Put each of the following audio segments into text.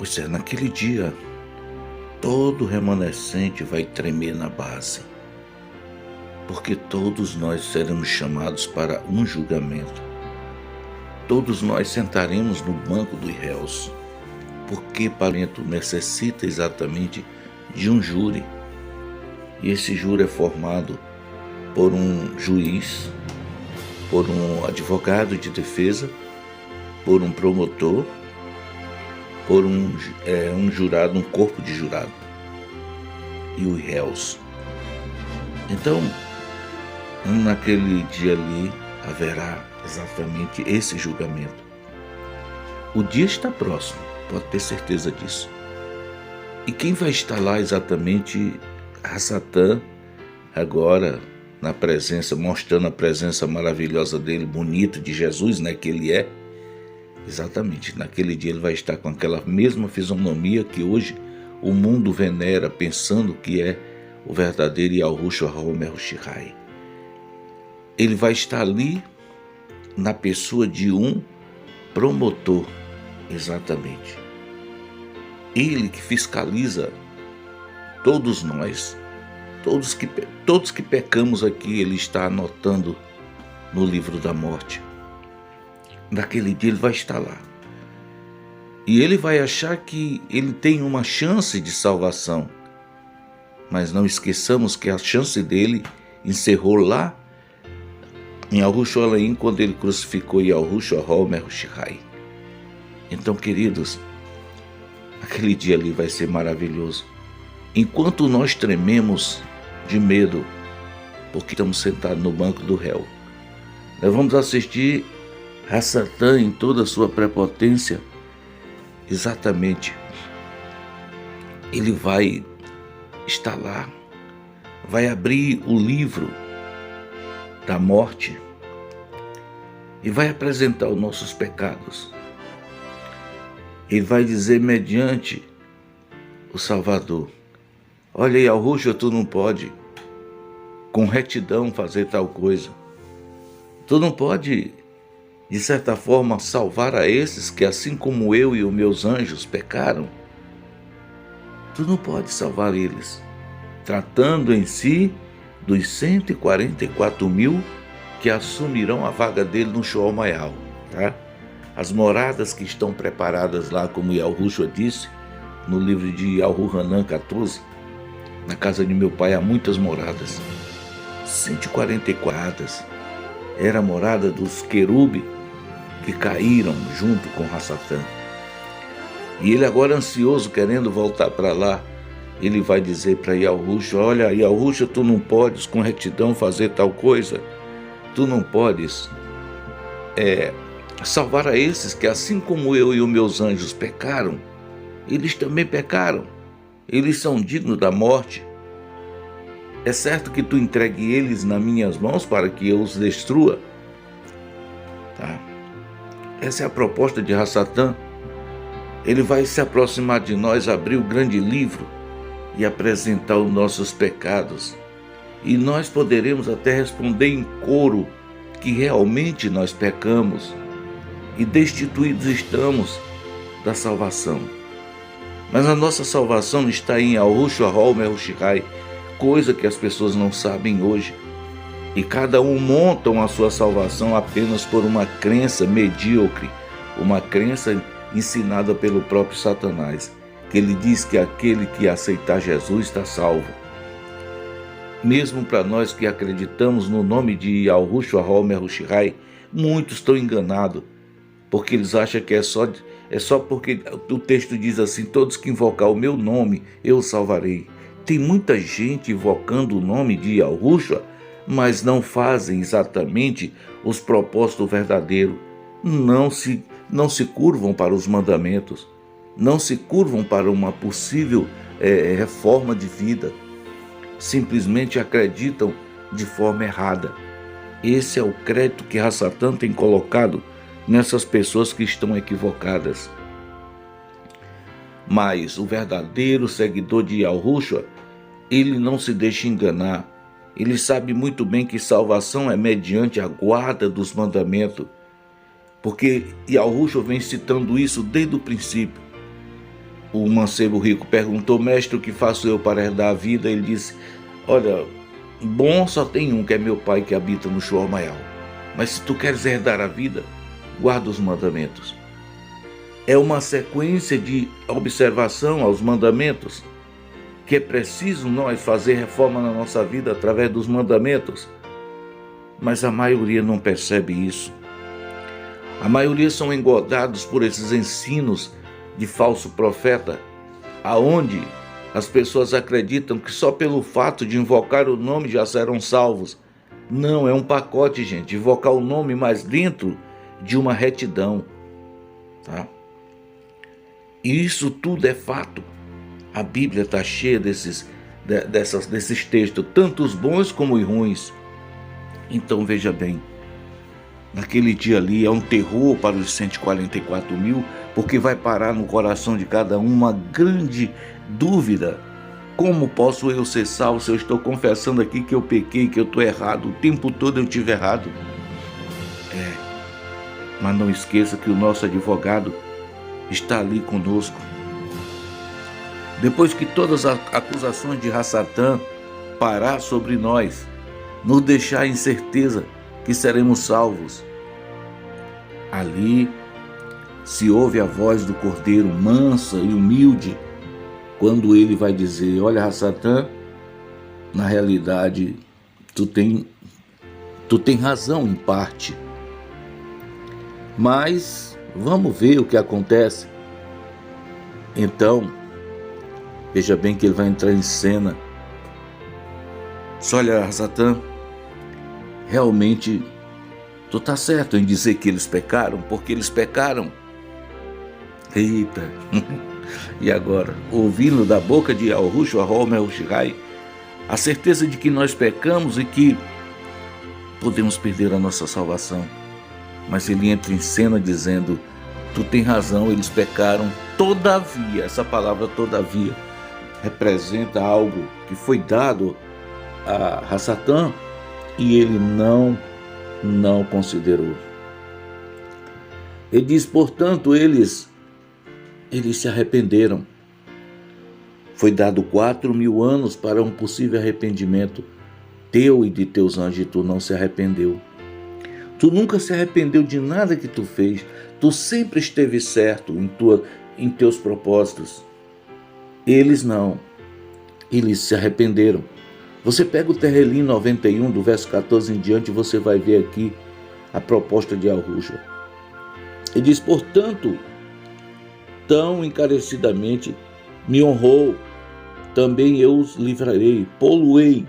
Pois é, naquele dia, todo remanescente vai tremer na base, porque todos nós seremos chamados para um julgamento. Todos nós sentaremos no banco dos réus, porque o parlamento necessita exatamente de um júri. E esse júri é formado por um juiz, por um advogado de defesa, por um promotor, por um jurado, um corpo de jurado e os réus. Então, naquele dia ali haverá exatamente esse julgamento. O dia está próximo, pode ter certeza disso. E quem vai estar lá exatamente a Satã, agora na presença, mostrando a presença maravilhosa dele, bonito de Jesus, né, que ele é. Exatamente, naquele dia ele vai estar com aquela mesma fisionomia que hoje o mundo venera, pensando que é o verdadeiro Yahushua HaMashiach. Ele vai estar ali na pessoa de um promotor, exatamente. Ele que fiscaliza todos nós, todos que pecamos aqui, ele está anotando no livro da morte. Naquele dia ele vai estar lá. E ele vai achar que ele tem uma chance de salvação. Mas não esqueçamos que a chance dele encerrou lá em Yahushua, quando ele crucificou Yahushua HaMashiach. Então, queridos, aquele dia ali vai ser maravilhoso. Enquanto nós trememos de medo, porque estamos sentados no banco do réu, nós vamos assistir a Satã em toda a sua prepotência. Exatamente. Ele vai estar lá, vai abrir o livro da morte e vai apresentar os nossos pecados. Ele vai dizer mediante o Salvador: olha aí, Yahushua, tu não pode com retidão fazer tal coisa. Tu não pode, de certa forma, salvar a esses que, assim como eu e os meus anjos, pecaram. Tu não pode salvar eles, tratando em si dos 144.000 que assumirão a vaga dele no Sheol Maial, tá? As moradas que estão preparadas lá, como Yahushua disse, no livro de Al-Hanan 14, na casa de meu pai há muitas moradas, 144. Era a morada dos querubes que caíram junto com Satã. E ele agora ansioso, querendo voltar para lá, ele vai dizer para Yahushua: olha, Yahushua, tu não podes com retidão fazer tal coisa. Tu não podes salvar a esses que, assim como eu e os meus anjos pecaram, eles também pecaram. Eles são dignos da morte. É certo que tu entregue eles nas minhas mãos para que eu os destrua. Tá? Essa é a proposta de Satã. Ele vai se aproximar de nós, abrir o grande livro e apresentar os nossos pecados. E nós poderemos até responder em coro que realmente nós pecamos e destituídos estamos da salvação. Mas a nossa salvação está em Yahushua HaMashiach, coisa que as pessoas não sabem hoje. E cada um monta a sua salvação apenas por uma crença medíocre, uma crença ensinada pelo próprio Satanás, que ele diz que aquele que aceitar Jesus está salvo. Mesmo para nós que acreditamos no nome de Yahushua HaMashiach, muitos estão enganados, porque eles acham que é só porque o texto diz assim: todos que invocar o meu nome, eu salvarei. Tem muita gente invocando o nome de Yahushua, mas não fazem exatamente os propósitos verdadeiros. Não se curvam para os mandamentos, não se curvam para uma possível reforma de vida. Simplesmente acreditam de forma errada. Esse é o crédito que Satã tem colocado nessas pessoas que estão equivocadas. Mas o verdadeiro seguidor de Yahushua, ele não se deixa enganar. Ele sabe muito bem que salvação é mediante a guarda dos mandamentos, porque Yahushua vem citando isso desde o princípio. o mancebo rico perguntou: mestre, o que faço eu para herdar a vida? Ele disse: olha, bom só tem um, que é meu pai que habita no Sheol Maior. Mas se tu queres herdar a vida, guarda os mandamentos. É uma sequência de observação aos mandamentos, que é preciso nós fazer reforma na nossa vida através dos mandamentos. Mas a maioria não percebe isso. A maioria são engordados por esses ensinos de falso profeta, aonde as pessoas acreditam que só pelo fato de invocar o nome já serão salvos. Não, é um pacote, gente, invocar o nome, mas dentro de uma retidão, tá? E isso tudo é fato. A Bíblia está cheia desses textos, tanto os bons como os ruins. Então veja bem, naquele dia ali é um terror para os 144 mil, porque vai parar no coração de cada um uma grande dúvida. Como posso eu ser salvo se eu estou confessando aqui que eu pequei, que eu estou errado, o tempo todo eu estive errado? Mas não esqueça que o nosso advogado está ali conosco. Depois que todas as acusações de Satã parar sobre nós, nos deixar em certeza que seremos salvos, ali se ouve a voz do Cordeiro mansa e humilde, quando ele vai dizer: olha, Satã, na realidade tu tem razão em parte, mas vamos ver o que acontece. Então, veja bem que ele vai entrar em cena. Olha, Satã, realmente tu tá certo em dizer que eles pecaram, porque eles pecaram. Eita! E agora, ouvindo da boca de Yahushua HaMashiach a certeza de que nós pecamos e que podemos perder a nossa salvação. Mas ele entra em cena dizendo: tu tem razão, eles pecaram, todavia. Essa palavra todavia representa algo que foi dado a Satã e ele não considerou. Ele diz: portanto, eles se arrependeram. Foi dado 4.000 anos para um possível arrependimento teu e de teus anjos, e tu não se arrependeu. Tu nunca se arrependeu de nada que tu fez. Tu sempre esteve certo em teus propósitos. Eles não. Eles se arrependeram. Você pega o Tehillim 91, do verso 14 em diante, você vai ver aqui a proposta de Yahushua. Ele diz: portanto, tão encarecidamente me honrou, também eu os livrarei, pô-lo-ei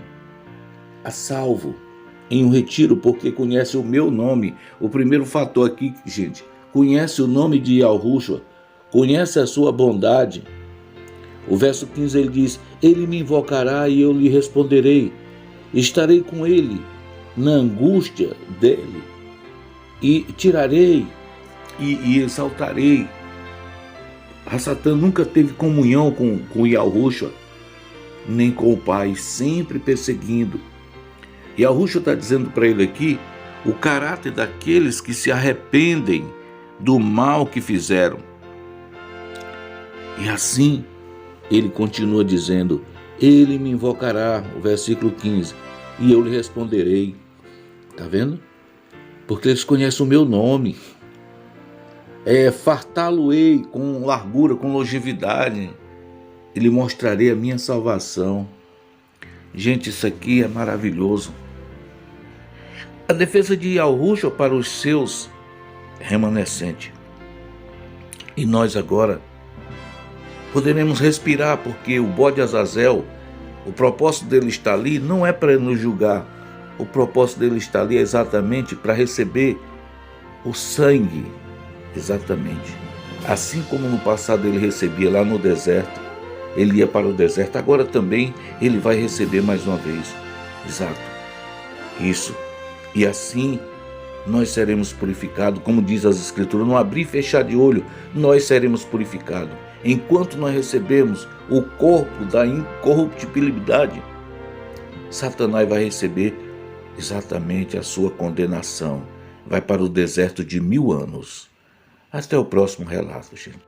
a salvo em um retiro, porque conhece o meu nome. O primeiro fator aqui, gente, conhece o nome de Yahushua, conhece a sua bondade. O verso 15 ele diz: ele me invocará e eu lhe responderei, estarei com ele na angústia dele, e tirarei e exaltarei. Satã nunca teve comunhão com Yahushua, nem com o Pai, sempre perseguindo. Yahushua está dizendo para ele aqui o caráter daqueles que se arrependem do mal que fizeram. E assim, ele continua dizendo: ele me invocará, o versículo 15, e eu lhe responderei. Está vendo? Porque eles conhecem o meu nome. Fartá-lo-ei com largura, com longevidade, e lhe mostrarei a minha salvação. Gente, isso aqui é maravilhoso. A defesa de Yahushua para os seus remanescentes. E nós agora poderemos respirar, porque o bode Azazel, o propósito dele estar ali não é para nos julgar. O propósito dele estar ali é exatamente para receber o sangue. Exatamente. Assim como no passado ele recebia lá no deserto, ele ia para o deserto, agora também ele vai receber mais uma vez. Exato. Isso. E assim nós seremos purificados, como diz as Escrituras, no abrir e fechar de olho, nós seremos purificados. Enquanto nós recebemos o corpo da incorruptibilidade, Satanás vai receber exatamente a sua condenação. Vai para o deserto de 1000 anos. Até o próximo relato, gente.